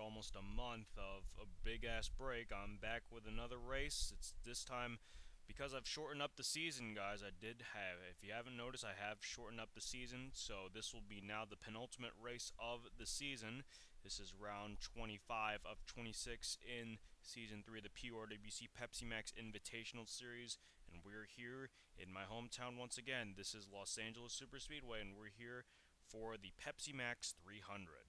almost a month of a big ass break, I'm back with another race. It's this time because I've shortened up the season, guys. If you haven't noticed, I have shortened up the season. So this will be now the penultimate race of the season. This is round 25 of 26 in season 3 of the PORWC Pepsi Max Invitational Series. And we're here in my hometown once again. This is Los Angeles Superspeedway, and we're here for the Pepsi Max 300.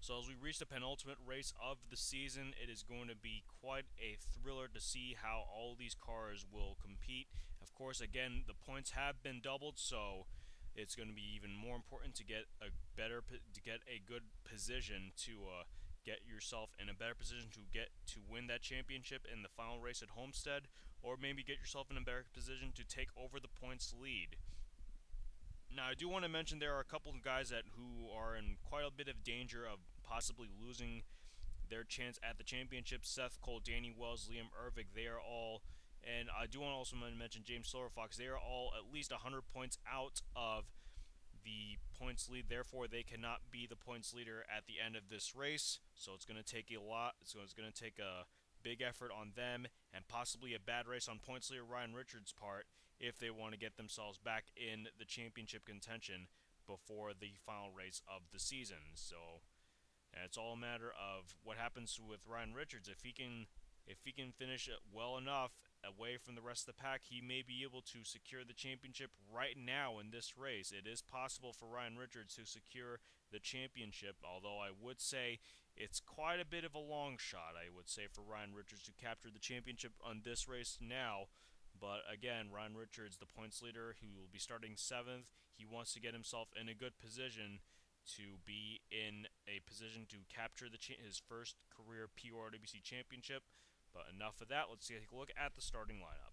So as we reach the penultimate race of the season, it is going to be quite a thriller to see how all these cars will compete. Of course, again, the points have been doubled, so it's going to be even more important to get a good position to get yourself in a better position to win that championship in the final race at Homestead, or maybe get yourself in a better position to take over the points lead. Now, I do want to mention there are a couple of guys who are in quite a bit of danger of possibly losing their chance at the championship. Seth Cole, Danny Wells, Liam Ervig, they are all, and I do want to also mention James Silverfox, they are all at least 100 points out of the points lead. Therefore, they cannot be the points leader at the end of this race. So it's going to take a lot. So it's going to take a big effort on them and possibly a bad race on points leader Ryan Richards' part if they want to get themselves back in the championship contention before the final race of the season. So it's all a matter of what happens with Ryan Richards. If he can finish it well enough away from the rest of the pack, he may be able to secure the championship right now in this race. It is possible for Ryan Richards to secure the championship, although I would say it's quite a bit of a long shot, I would say, for Ryan Richards to capture the championship on this race now. But again, Ryan Richards, the points leader, who will be starting 7th, he wants to get himself in a good position to be in a position to capture his first career PORWC championship. But enough of that, let's take a look at the starting lineup.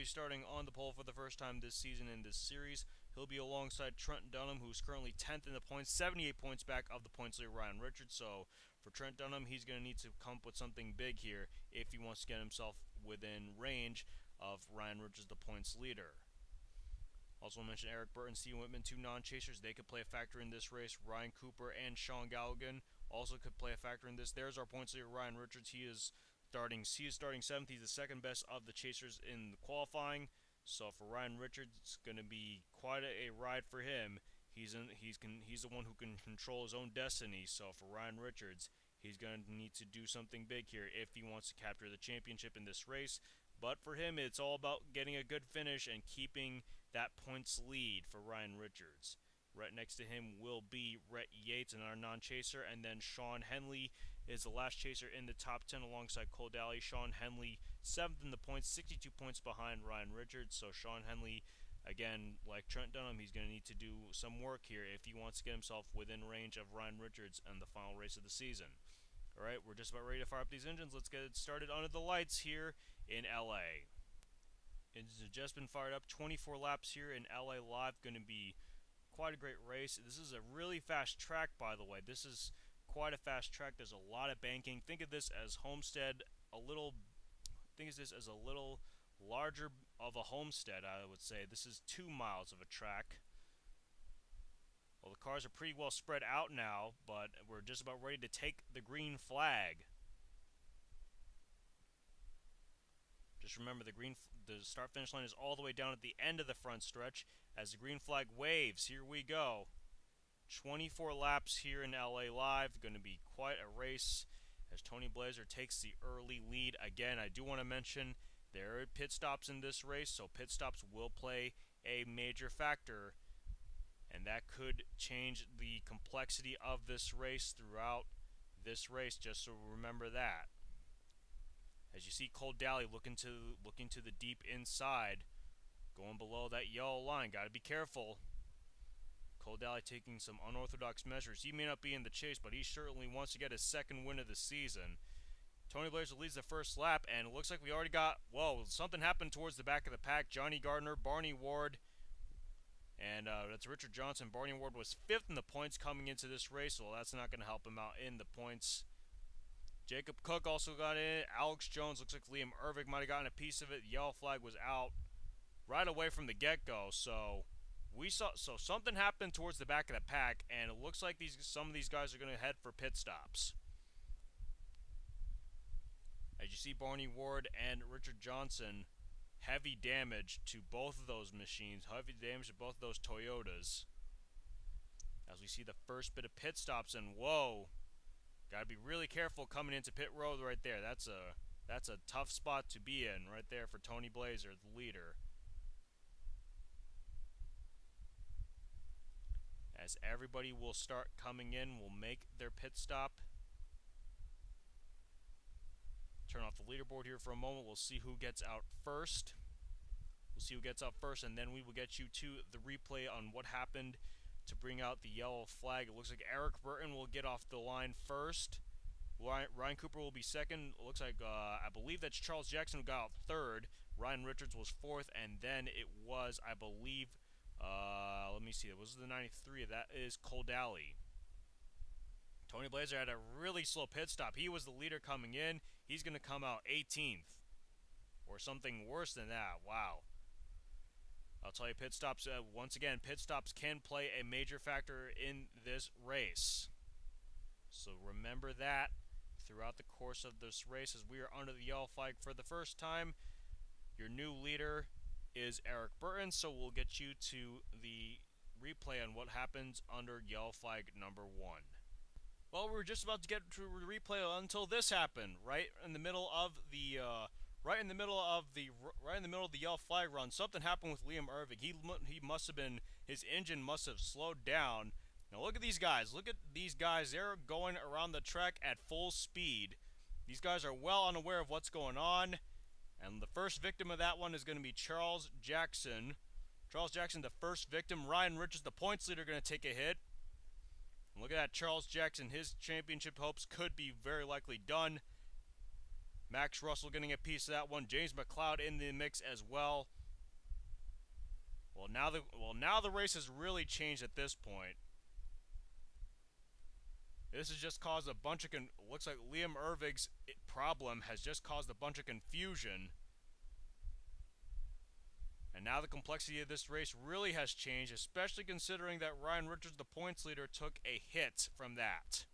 Starting on the pole for the first time this season in this series. He'll be alongside Trent Dunham, who's currently 10th in the points, 78 points back of the points leader Ryan Richards. So for Trent Dunham, he's going to need to come up with something big here if he wants to get himself within range of Ryan Richards, the points leader. Also mention Eric Burton, Steven Whitman, two non-chasers. They could play a factor in this race. Ryan Cooper and Sean Galligan also could play a factor in this. There's our points leader Ryan Richards. He is starting 7th. He's the second best of the chasers in the qualifying. So for Ryan Richards, it's going to be quite a ride for him. He's the one who can control his own destiny. So for Ryan Richards, he's going to need to do something big here if he wants to capture the championship in this race. But for him, it's all about getting a good finish and keeping that points lead for Ryan Richards. Right next to him will be Rhett Yates, another non-chaser, and then Sean Henley is the last chaser in the top 10 alongside Cole Daly. Sean Henley 7th in the points, 62 points behind Ryan Richards. So Sean Henley, again, like Trent Dunham, he's going to need to do some work here if he wants to get himself within range of Ryan Richards in the final race of the season. Alright, we're just about ready to fire up these engines. Let's get it started under the lights here in LA. Engines have just been fired up. 24 laps here in LA Live. Going to be quite a great race. This is a really fast track, by the way. This is quite a fast track. There's a lot of banking. Think of this as Homestead, think of this as a little larger of a Homestead, I would say. This is 2 miles of a track. Well, the cars are pretty well spread out now, but we're just about ready to take the green flag. Just remember, the start-finish line is all the way down at the end of the front stretch. As the green flag waves, here we go. 24 laps here in LA Live. Going to be quite a race as Tony Blazer takes the early lead. Again, I do want to mention there are pit stops in this race, so pit stops will play a major factor, and that could change the complexity of this race throughout this race, just so remember that. As you see Cole Daly looking to the deep inside, going below that yellow line. Got to be careful. Cole Daly taking some unorthodox measures. He may not be in the chase, but he certainly wants to get his second win of the season. Tony Blazer leads the first lap, and it looks like we already got, whoa, something happened towards the back of the pack. Johnny Gardner, Barney Ward, and that's Richard Johnson. Barney Ward was 5th in the points coming into this race, so that's not going to help him out in the points. Jacob Cook also got in. Alex Jones, looks like Liam Ervig might have gotten a piece of it. The yellow flag was out right away from the get-go, so something happened towards the back of the pack, and it looks like some of these guys are going to head for pit stops. As you see, Barney Ward and Richard Johnson, heavy damage to both of those machines, heavy damage to both of those Toyotas. As we see the first bit of pit stops, and whoa, gotta be really careful coming into pit road right there. That's a tough spot to be in right there for Tony Blazer, the leader. As everybody will start coming in, will make their pit stop. Turn off the leaderboard here for a moment. We'll see who gets out first. And then we will get you to the replay on what happened to bring out the yellow flag. It looks like Eric Burton will get off the line first. Ryan Cooper will be second. It looks like, I believe that's Charles Jackson who got out third. Ryan Richards was fourth, and then it was, I believe, let me see, it was the 93. That is Cole Daly. Tony Blazer had a really slow pit stop. He was the leader coming in. He's going to come out 18th. Or something worse than that. Wow. I'll tell you, pit stops, once again, pit stops can play a major factor in this race. So remember that throughout the course of this race as we are under the yellow flag for the first time. Your new leader is Eric Burton, so we'll get you to the replay on what happens under yellow flag number 1. Well, we were just about to get to the replay until this happened, right in the middle of the yellow flag run. Something happened with Liam Ervig. He must have been, his engine must have slowed down. Now look at these guys. They're going around the track at full speed. These guys are well unaware of what's going on. And the first victim of that one is going to be Charles Jackson. Charles Jackson, the first victim. Ryan Richards, the points leader, going to take a hit. And look at that, Charles Jackson. His championship hopes could be very likely done. Max Russell getting a piece of that one. James McLeod in the mix as well. Well, now the race has really changed at this point. This has just caused a bunch of looks like Liam Ervig's problem has just caused a bunch of confusion. And now the complexity of this race really has changed, especially considering that Ryan Richards, the points leader, took a hit from that.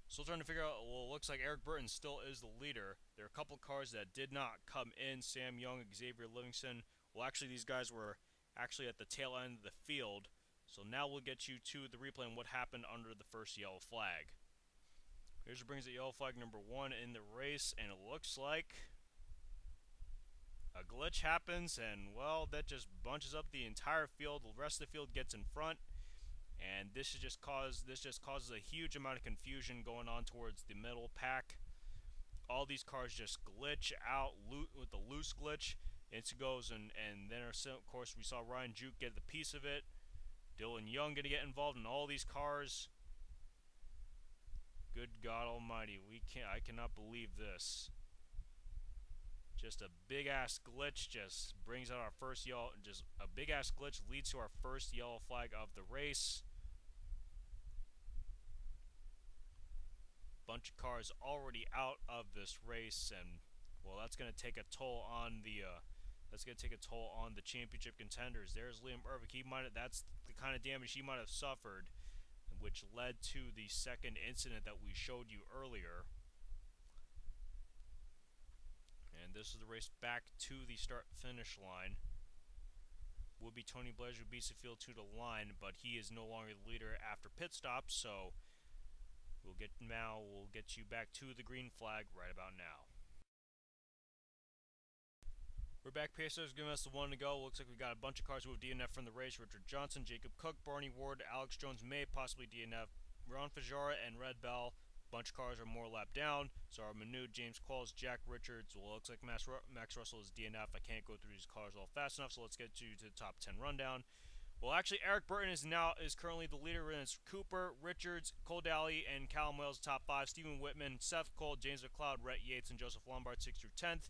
Still trying to figure out, well, it looks like Eric Burton still is the leader. There are a couple cars that did not come in. Sam Young, Xavier Livingston. Well, actually, these guys were actually at the tail end of the field. So now we'll get you to the replay on what happened under the first yellow flag. Here's what brings it yellow flag number 1 in the race, and it looks like a glitch happens, and well, that just bunches up the entire field. The rest of the field gets in front, and this just causes a huge amount of confusion going on towards the middle pack. All these cars just glitch out with the loose glitch. It goes, and then of course we saw Ryan Juke get the piece of it. Dylan Young going to get involved in all these cars. Good God Almighty, I cannot believe this. Just a big ass glitch just brings out our first yellow. Just a big ass glitch leads to our first yellow flag of the race. Bunch of cars already out of this race, and well, that's going to take a toll on the That's going to take a toll on the championship contenders. There's Liam Ervik. That's the kind of damage he might have suffered, which led to the second incident that we showed you earlier. And this is the race back to the start-finish line. Would be Tony Blazer who beats the field to the line, but he is no longer the leader after pit stop, so we'll get you back to the green flag right about now. We're back. Pacers giving us the one to go. Looks like we got a bunch of cars who have DNF from the race. Richard Johnson, Jacob Cook, Barney Ward, Alex Jones may possibly DNF. Ron Fajara and Red Bell. Bunch of cars are more lap down. Zara Manu, James Qualls, Jack Richards. Well, it looks like Max Russell is DNF. I can't go through these cars all fast enough, so let's get you to the top 10 rundown. Well, actually, Eric Burton is currently the leader. And it's Cooper, Richards, Cole Daly, and Callum Wales, top 5. Stephen Whitman, Seth Cole, James McLeod, Rhett Yates, and Joseph Lombard, 6th through 10th.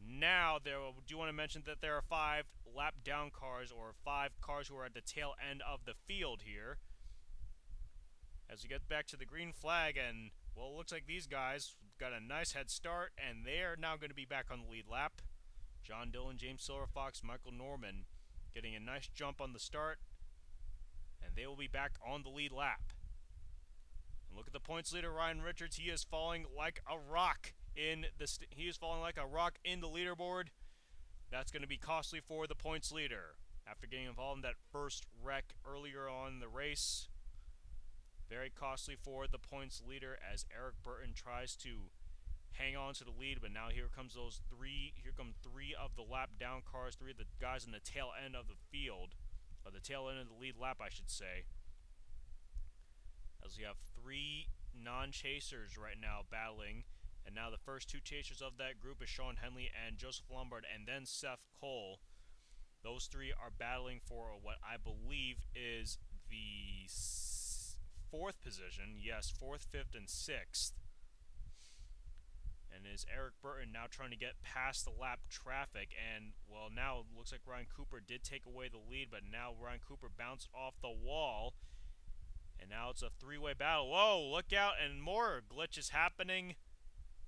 Now, do you want to mention that there are 5 lap down cars, or 5 cars who are at the tail end of the field here. As we get back to the green flag, and, well, it looks like these guys got a nice head start, and they are now going to be back on the lead lap. John Dillon, James Silverfox, Michael Norman getting a nice jump on the start, and they will be back on the lead lap. And look at the points leader, Ryan Richards. He is falling like a rock in the leaderboard. That's going to be costly for the points leader after getting involved in that first wreck earlier on in the race. Very costly for the points leader as Eric Burton tries to hang on to the lead, but now here come 3 of the lap down cars, 3 of the guys in the tail end of the field, or the tail end of the lead lap, I should say. As we have 3 non-chasers right now battling, and now the first 2 chasers of that group is Sean Henley and Joseph Lombard, and then Seth Cole. Those 3 are battling for what I believe is the 4th position. Yes, 4th, 5th, and 6th. And is Eric Burton now trying to get past the lap traffic, and, well, now it looks like Ryan Cooper did take away the lead, but now Ryan Cooper bounced off the wall, and now it's a 3-way battle. Whoa, look out, and more glitches happening.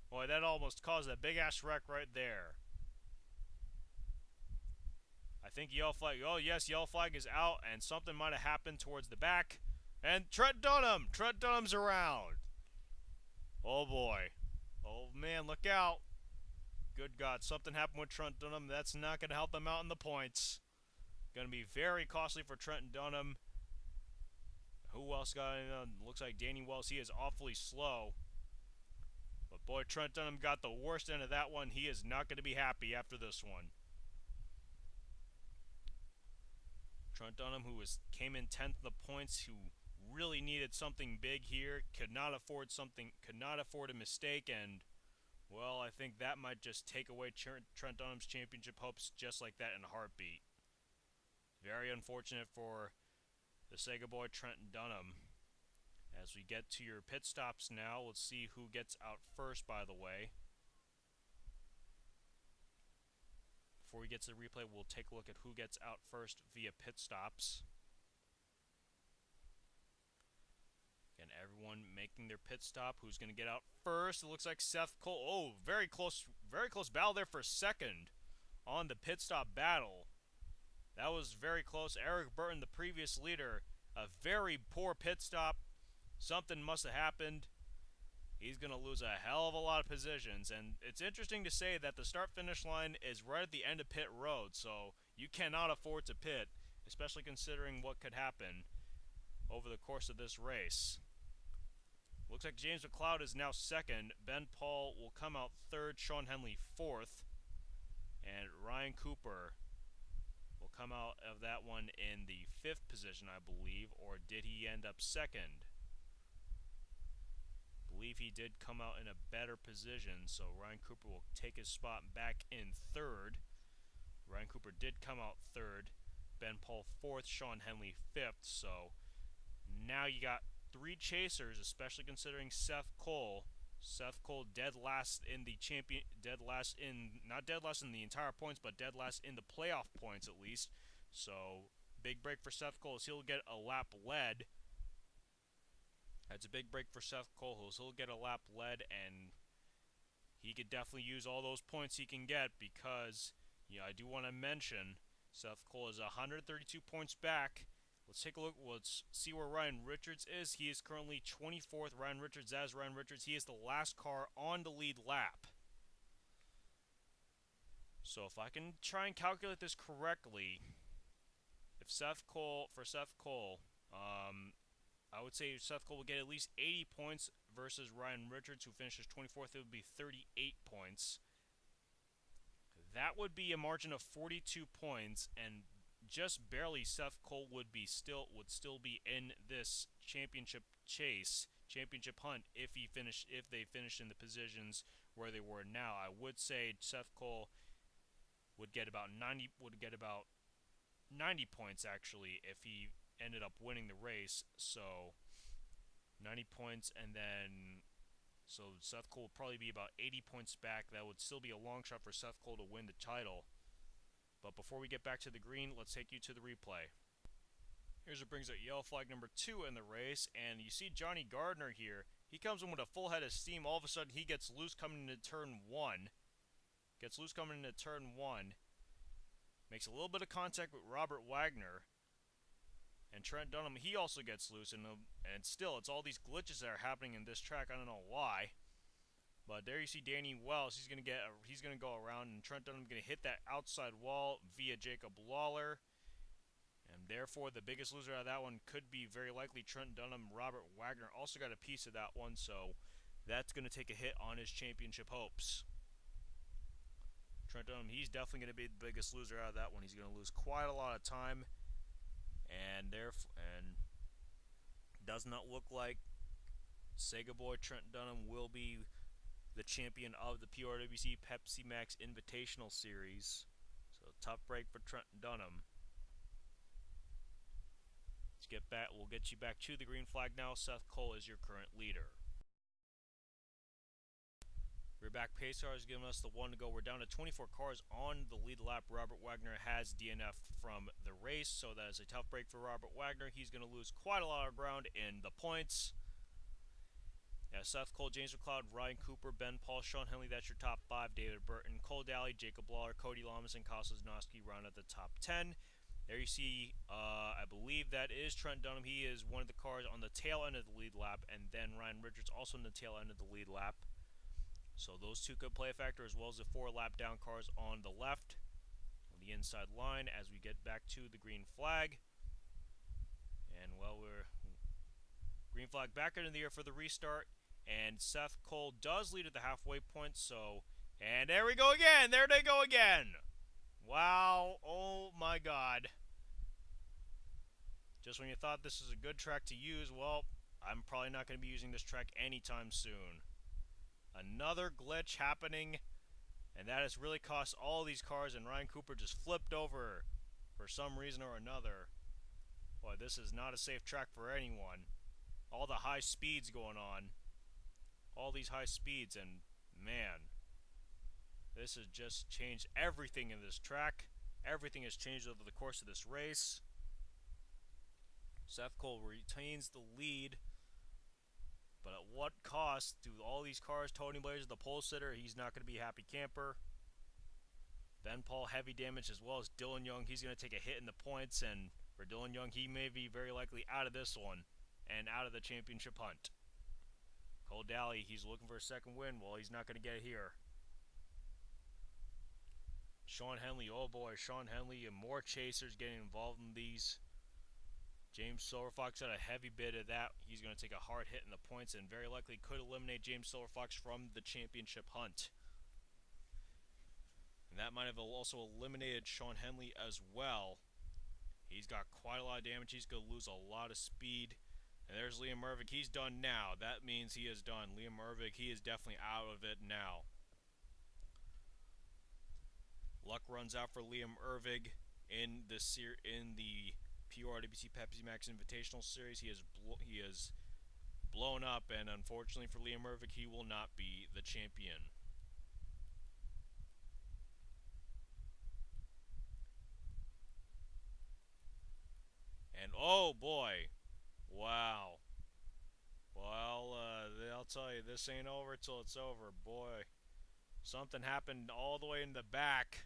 Boy, that almost caused a big-ass wreck right there. I think yellow flag, oh yes, yellow flag is out, and something might have happened towards the back. And Trent Dunham's around. Oh boy. Oh man, look out. Good God, something happened with Trent Dunham. That's not going to help him out in the points. Going to be very costly for Trent Dunham. Who else got in? Looks like Danny Wells. He is awfully slow. But boy, Trent Dunham got the worst end of that one. He is not going to be happy after this one. Trent Dunham, who came in 10th in the points, who really needed something big here, could not afford a mistake, and, well, I think that might just take away Trent Dunham's championship hopes just like that in a heartbeat. Very unfortunate for the Sega boy Trent Dunham. As we get to your pit stops now, let's see who gets out first, by the way. Before we get to the replay, we'll take a look at who gets out first via pit stops. Again, everyone making their pit stop. Who's going to get out first? It looks like Seth Cole. Oh, very close battle there for a second on the pit stop battle. That was very close. Eric Burton, the previous leader, a very poor pit stop. Something must have happened. He's going to lose a hell of a lot of positions. And it's interesting to say that the start-finish line is right at the end of pit road, so you cannot afford to pit, especially considering what could happen over the course of this race. Looks like James McLeod is now 2nd. Ben Paul will come out 3rd. Sean Henley 4th. And Ryan Cooper will come out of that one in the 5th position, I believe. Or did he end up 2nd? I believe he did come out in a better position, so Ryan Cooper will take his spot back in 3rd. Ryan Cooper did come out 3rd. Ben Paul 4th. Sean Henley 5th. So now you got 3 chasers, especially considering Seth Cole. Seth Cole dead last in the not dead last in the entire points, but dead last in the playoff points at least. So big break for Seth Cole as he'll get a lap led. That's a big break for Seth Cole as he'll get a lap led, and he could definitely use all those points he can get because Yeah, I do want to mention Seth Cole is 132 points back. Let's take a look. Let's see where Ryan Richards is. He is currently 24th. Ryan Richards, he is the last car on the lead lap. So if I can try and calculate this correctly, if Seth Cole, I would say Seth Cole will get at least 80 points versus Ryan Richards, who finishes 24th. It would be 38 points. That would be a margin of 42 points, and just barely Seth Cole would still be in this championship hunt if they finished in the positions where they were now. I would say Seth Cole would get about 90 points actually if he ended up winning the race. So 90 points, and then so Seth Cole would probably be about 80 points back. That would still be a long shot for Seth Cole to win the title. But before we get back to the green, let's take you to the replay. Here's what brings up yellow flag number 2 in the race, and you see Johnny Gardner here. He comes in with a full head of steam. All of a sudden, he gets loose coming into turn 1. Makes a little bit of contact with Robert Wagner. And Trent Dunham, he also gets loose, and still, it's all these glitches that are happening in this track. I don't know why, but there you see Danny Wells. He's gonna go around, and Trent Dunham's gonna hit that outside wall via Jacob Lawler, and therefore the biggest loser out of that one could be very likely Trent Dunham. Robert Wagner also got a piece of that one, so that's gonna take a hit on his championship hopes. Trent Dunham, he's definitely gonna be the biggest loser out of that one. He's gonna lose quite a lot of time. And does not look like Sega Boy Trent Dunham will be the champion of the PORWC Pepsi Max Invitational Series. So tough break for Trent Dunham. Let's get back. We'll get you back to the green flag now. Seth Cole is your current leader. We're back. Pacer has given us the 1 to go. We're down to 24 cars on the lead lap. Robert Wagner has DNF from the race, so that is a tough break for Robert Wagner. He's going to lose quite a lot of ground in the points. Yeah, Seth Cole, James McLeod, Ryan Cooper, Ben Paul, Sean Henley, that's your top 5. David Burton, Cole Daly, Jacob Lawler, Cody Lamas, and Kostas Noski round at the top 10. There you see, I believe that is Trent Dunham. He is one of the cars on the tail end of the lead lap, and then Ryan Richards also on the tail end of the lead lap. So those two could play a factor, as well as the 4 lap down cars on the left on the inside line as we get back to the green flag. And well, we're green flag back into the air for the restart, and Seth Cole does lead at the halfway point. So, and there we go again. There they go again. Wow. Oh my God. Just when you thought this is a good track to use, well, I'm probably not going to be using this track anytime soon. Another glitch happening, and that has really cost all these cars, and Ryan Cooper just flipped over for some reason or another. Boy, this is not a safe track for anyone. All the high speeds going on. All these high speeds, and man, this has just changed everything in this track. Everything has changed over the course of this race. Seth Cole retains the lead. But at what cost to all these cars? Tony Blaze, the pole sitter, he's not going to be a happy camper. Ben Paul, heavy damage, as well as Dylan Young. He's going to take a hit in the points, and for Dylan Young, he may be very likely out of this one and out of the championship hunt. Cole Daly, he's looking for a second win. Well, he's not going to get it here. Sean Henley, oh boy, Sean Henley, and more chasers getting involved in these. James Silverfox had a heavy bit of that. He's going to take a hard hit in the points and very likely could eliminate James Silverfox from the championship hunt. And that might have also eliminated Sean Henley as well. He's got quite a lot of damage. He's going to lose a lot of speed. And there's Liam Ervig. He's done now. That means he is done. Liam Ervig, he is definitely out of it now. Luck runs out for Liam Ervig in the PORWC Pepsi Max Invitational Series. He has blown up, and unfortunately for Liam Ervig, he will not be the champion. And oh boy, wow. Well, I'll tell you, this ain't over till it's over, boy. Something happened all the way in the back.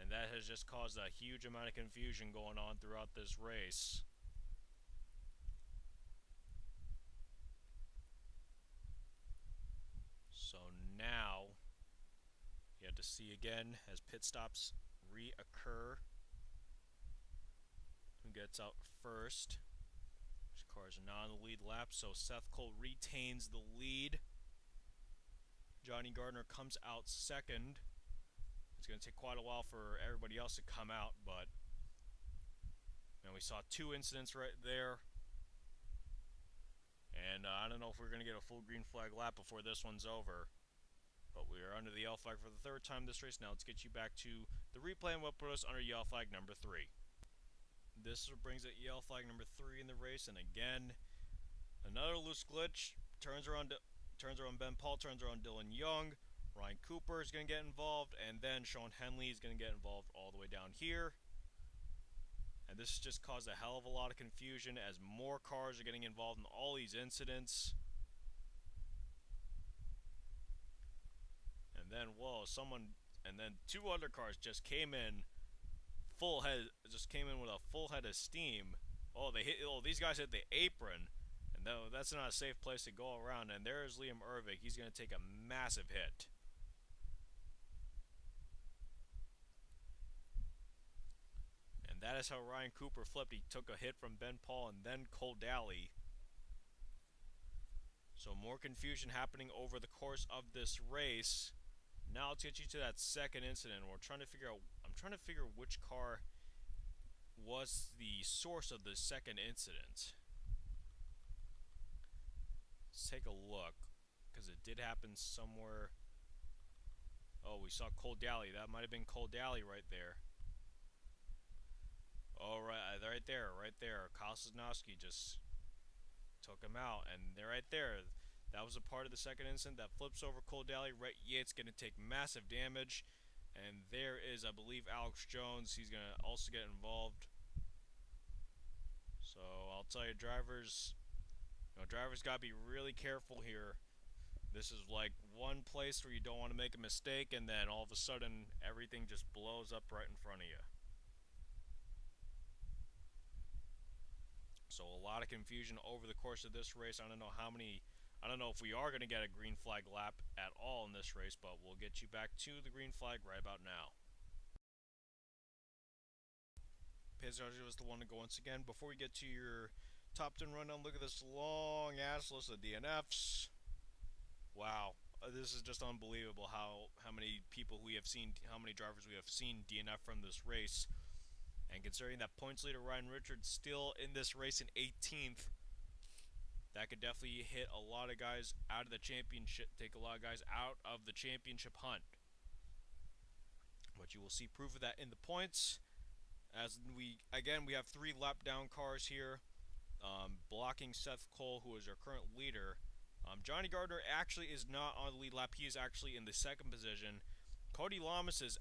And that has just caused a huge amount of confusion going on throughout this race. So now you have to see again as pit stops reoccur who gets out first. Which cars are not on the lead lap, so Seth Cole retains the lead. Johnny Gardner comes out second. It's going to take quite a while for everybody else to come out, but man, we saw two incidents right there. And I don't know if we're going to get a full green flag lap before this one's over. But we are under the yellow flag for the third time this race. Now let's get you back to the replay and what put us under yellow flag number 3. This brings it yellow flag number 3 in the race, and again, another loose glitch. Turns around Ben Paul, turns around Dylan Young. Ryan Cooper is going to get involved, and then Sean Henley is going to get involved all the way down here. And this has just caused a hell of a lot of confusion as more cars are getting involved in all these incidents. And then, whoa, and then two other cars just came in with a full head of steam. Oh, these guys hit the apron. And that's not a safe place to go around. And there's Liam Ervik. He's going to take a massive hit. And that is how Ryan Cooper flipped. He took a hit from Ben Paul and then Cole Daly. So more confusion happening over the course of this race. Now let's get you to that second incident. I'm trying to figure which car was the source of the second incident. Let's take a look, because it did happen somewhere. Oh, we saw Cole Daly. That might have been Cole Daly right there. Oh, right there. Kyle Sosnowski just took him out, and they're right there. That was a part of the second incident that flips over Cole Daly. Rhett Yates going to take massive damage, and there is, I believe, Alex Jones. He's going to also get involved. So I'll tell you, drivers got to be really careful here. This is like one place where you don't want to make a mistake, and then all of a sudden everything just blows up right in front of you. So a lot of confusion over the course of this race. I don't know if we are going to get a green flag lap at all in this race, but we'll get you back to the green flag right about now. Pizarro was the one to go once again. Before we get to your top 10 rundown, look at this long ass list of DNFs. Wow, this is just unbelievable how many people we have seen, how many drivers we have seen DNF from this race. And considering that points leader Ryan Richards still in this race in 18th, that could definitely hit a lot of guys out of the championship, take a lot of guys out of the championship hunt. But you will see proof of that in the points. As we have 3 lap down cars here, blocking Seth Cole, who is our current leader. Johnny Gardner actually is not on the lead lap. He is actually in the second position. Cody Lamas is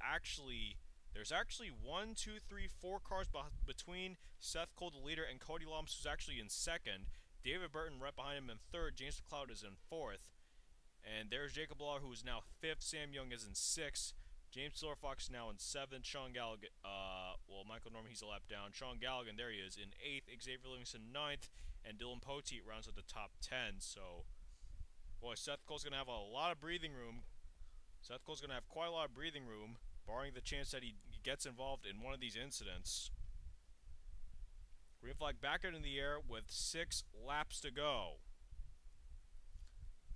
there's actually 1, 2, 3, 4 cars between Seth Cole, the leader, and Cody Lamas, who's actually in second. David Burton right behind him in third. James McLeod is in fourth. And there's Jacob Law, who is now fifth. Sam Young is in sixth. James Silverfox is now in seventh. Sean Galligan, Michael Norman, he's a lap down. Sean Galligan, there he is, in eighth. Xavier Livingston, ninth. And Dylan Poteet rounds out the top 10. So, boy, Seth Cole's going to have a lot of breathing room. Seth Cole's going to have quite a lot of breathing room, barring the chance that he gets involved in one of these incidents. Green flag back out in the air with 6 laps to go.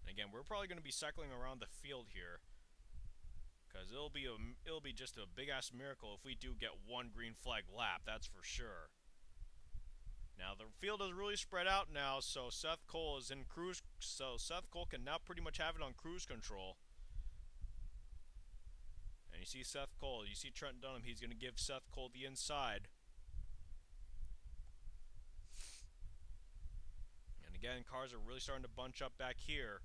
And again, we're probably going to be cycling around the field here, because it'll be just a big ass miracle if we do get 1 green flag lap. That's for sure. Now the field is really spread out now, so Seth Cole is in cruise. So Seth Cole can now pretty much have it on cruise control. And you see Seth Cole, you see Trent Dunham. He's going to give Seth Cole the inside. And again, cars are really starting to bunch up back here.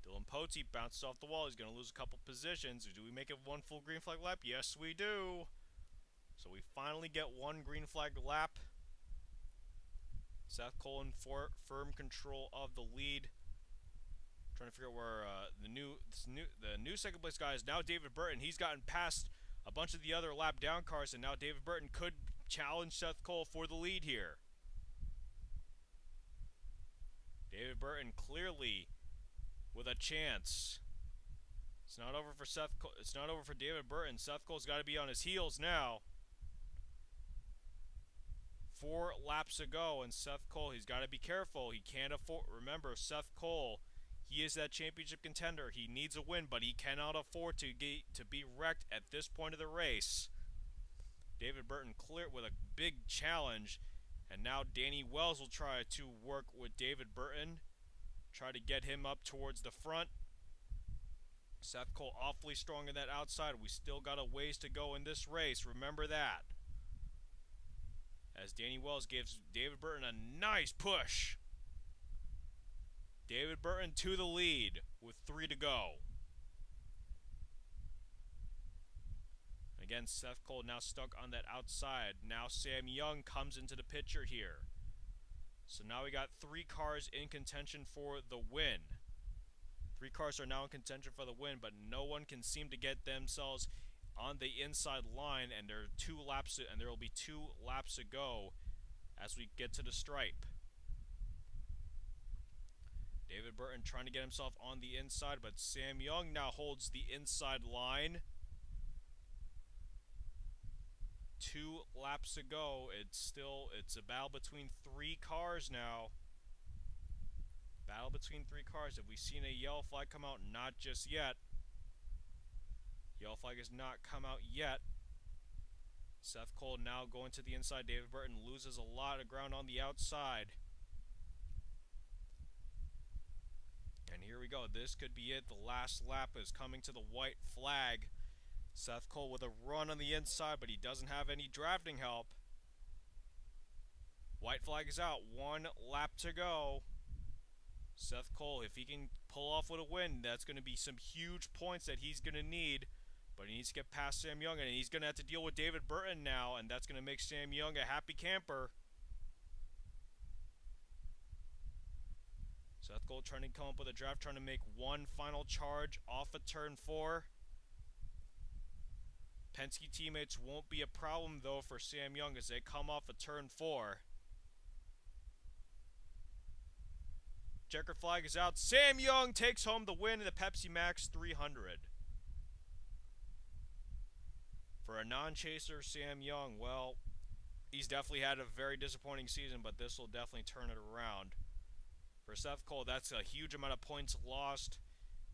Dylan Poteet bounces off the wall. He's going to lose a couple positions. Do we make it 1 full green flag lap? Yes, we do. So we finally get 1 green flag lap. Seth Cole in firm control of the lead. Trying to figure out where the new second place guy is now. David Burton. He's gotten past a bunch of the other lap down cars, and now David Burton could challenge Seth Cole for the lead here. David Burton clearly with a chance. It's not over for Seth Cole. It's not over for David Burton. Seth Cole's got to be on his heels now. 4 laps to go, and Seth Cole, he's got to be careful. He can't afford. Remember, Seth Cole, he is that championship contender. He needs a win, but he cannot afford to be wrecked at this point of the race. David Burton clear with a big challenge, and now Danny Wells will try to work with David Burton, try to get him up towards the front. Seth Cole awfully strong in that outside. We still got a ways to go in this race. Remember that. As Danny Wells gives David Burton a nice push. David Burton to the lead with 3 to go. Again, Seth Cole now stuck on that outside. Now Sam Young comes into the picture here. So now we got 3 cars in contention for the win. 3 cars are now in contention for the win, but no one can seem to get themselves on the inside line, and there will be 2 laps to go as we get to the stripe. David Burton trying to get himself on the inside, but Sam Young now holds the inside line. 2 laps to go. It's a battle between 3 cars now. Battle between 3 cars. Have we seen a yellow flag come out? Not just yet. Yellow flag has not come out yet. Seth Cole now going to the inside. David Burton loses a lot of ground on the outside. And here we go. This could be it. The last lap is coming to the white flag. Seth Cole with a run on the inside, but he doesn't have any drafting help. White flag is out. 1 lap to go. Seth Cole, if he can pull off with a win, that's going to be some huge points that he's going to need. But he needs to get past Sam Young, and he's going to have to deal with David Burton now, and that's going to make Sam Young a happy camper. Seth Cole trying to come up with a draft, trying to make one final charge off of turn 4. Penske teammates won't be a problem, though, for Sam Young as they come off of turn 4. Checker flag is out. Sam Young takes home the win in the Pepsi Max 300. For a non-chaser, Sam Young, well, he's definitely had a very disappointing season, but this will definitely turn it around. For Seth Cole, that's a huge amount of points lost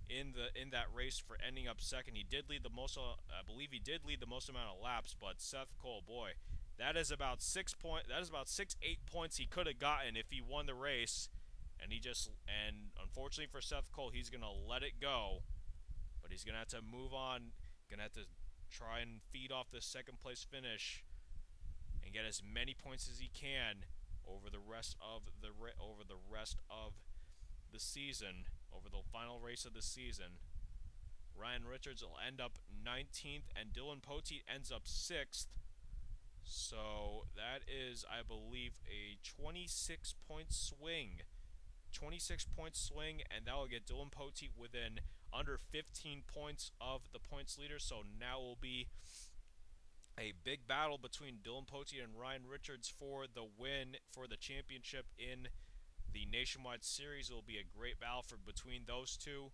in that race for ending up second. He did lead the most, I believe he did lead the most amount of laps, but Seth Cole, boy, that is about 8 points he could have gotten if he won the race. And unfortunately for Seth Cole, he's going to let it go. But he's going to have to move on. Going to have to try and feed off this second place finish and get as many points as he can over the rest of the season, over the final race of the season. Ryan Richards will end up 19th, and Dylan Poteet ends up 6th. So that is, I believe, a 26-point swing. 26-point swing, and that will get Dylan Poteet within under 15 points of the points leader. So now will be a big battle between Dylan Poteet and Ryan Richards for the win for the championship in the Nationwide Series. It will be a great battle between those two.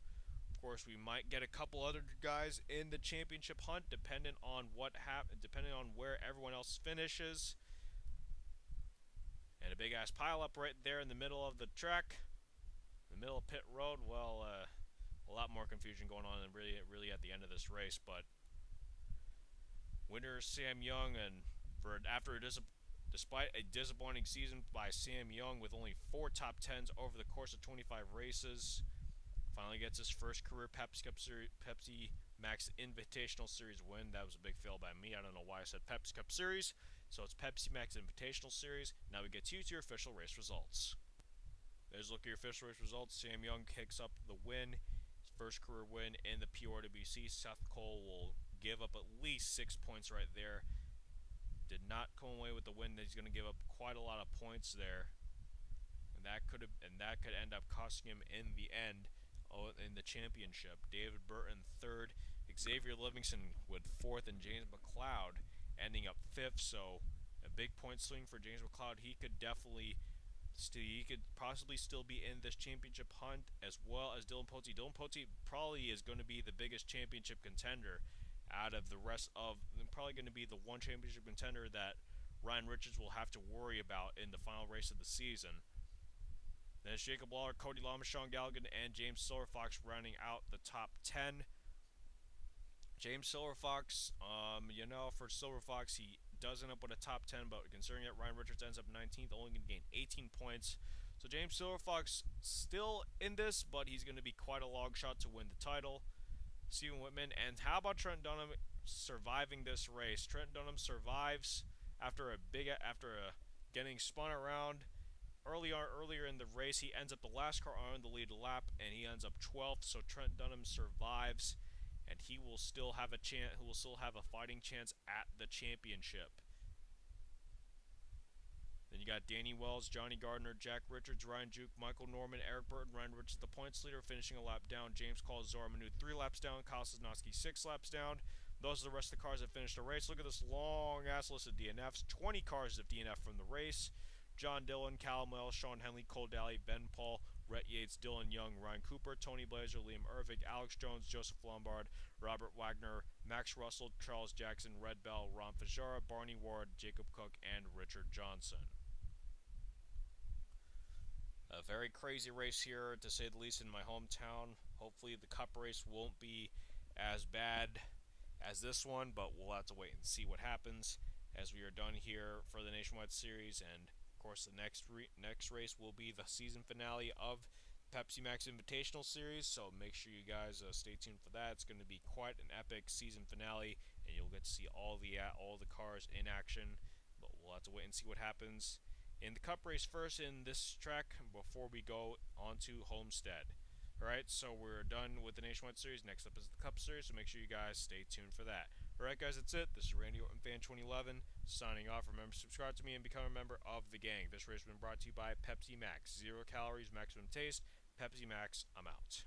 Of course, we might get a couple other guys in the championship hunt, depending on where everyone else finishes. And a big ass pile up right there in the middle of the track, in the middle of pit road. Well, a lot more confusion going on than really at the end of this race. But winner Sam Young, and despite a disappointing season by Sam Young with only 4 top 10s over the course of 25 races, finally gets his first career Pepsi Max Invitational Series win. That was a big fail by me. I don't know why I said Pepsi Cup Series. So it's Pepsi Max Invitational Series. Now we get to your official race results. There's a look at your official race results. Sam Young kicks up the win, his first career win in the PORWC. Seth Cole will give up at least 6 points right there. Did not come away with the win. He's going to give up quite a lot of points there, and that could end up costing him in the end in the championship. David Burton third, Xavier Livingston with 4th, and James McLeod ending up 5th. So a big point swing for James McLeod. He could possibly still be in this championship hunt, as well as Dylan Pote. Dylan Pote probably is going to be the biggest championship contender out of the rest of, probably going to be the one championship contender that Ryan Richards will have to worry about in the final race of the season. Then it's Jacob Lawler, Cody Lama, Sean Galligan, and James Silverfox rounding out the top 10. James Silverfox, for Silverfox, he does end up with a top 10, but considering that Ryan Richards ends up 19th, only going to gain 18 points. So James Silverfox still in this, but he's going to be quite a long shot to win the title. Stephen Whitman, and how about Trent Dunham surviving this race? Trent Dunham survives after getting spun around earlier in the race. He ends up the last car on the lead lap, and he ends up 12th. So Trent Dunham survives, and he will still have a chance. He will still have a fighting chance at the championship. Then you got Danny Wells, Johnny Gardner, Jack Richards, Ryan Juke, Michael Norman, Eric Burton, Ryan Richards, the points leader, finishing a lap down. James Cole, Zora Manu, 3 laps down. Kyle Sosnowski, 6 laps down. Those are the rest of the cars that finished the race. Look at this long-ass list of DNFs. 20 cars of DNF from the race. John Dillon, Callum Wells, Sean Henley, Cole Daly, Ben Paul, Rhett Yates, Dylan Young, Ryan Cooper, Tony Blazer, Liam Ervig, Alex Jones, Joseph Lombard, Robert Wagner, Max Russell, Charles Jackson, Red Bell, Ron Fajara, Barney Ward, Jacob Cook, and Richard Johnson. A very crazy race here, to say the least, in my hometown. Hopefully the Cup race won't be as bad as this one, but we'll have to wait and see what happens as we are done here for the Nationwide Series. And of course, the next race will be the season finale of Pepsi Max Invitational Series, so make sure you guys stay tuned for that. It's going to be quite an epic season finale, and you'll get to see all the cars in action. But we'll have to wait and see what happens in the Cup race first in this track before we go on to Homestead. Alright, so we're done with the Nationwide Series. Next up is the Cup Series, so make sure you guys stay tuned for that. Alright guys, that's it. This is Randy Orton Fan 2011 signing off. Remember to subscribe to me and become a member of the gang. This race has been brought to you by Pepsi Max. 0 calories, maximum taste. Pepsi Max, I'm out.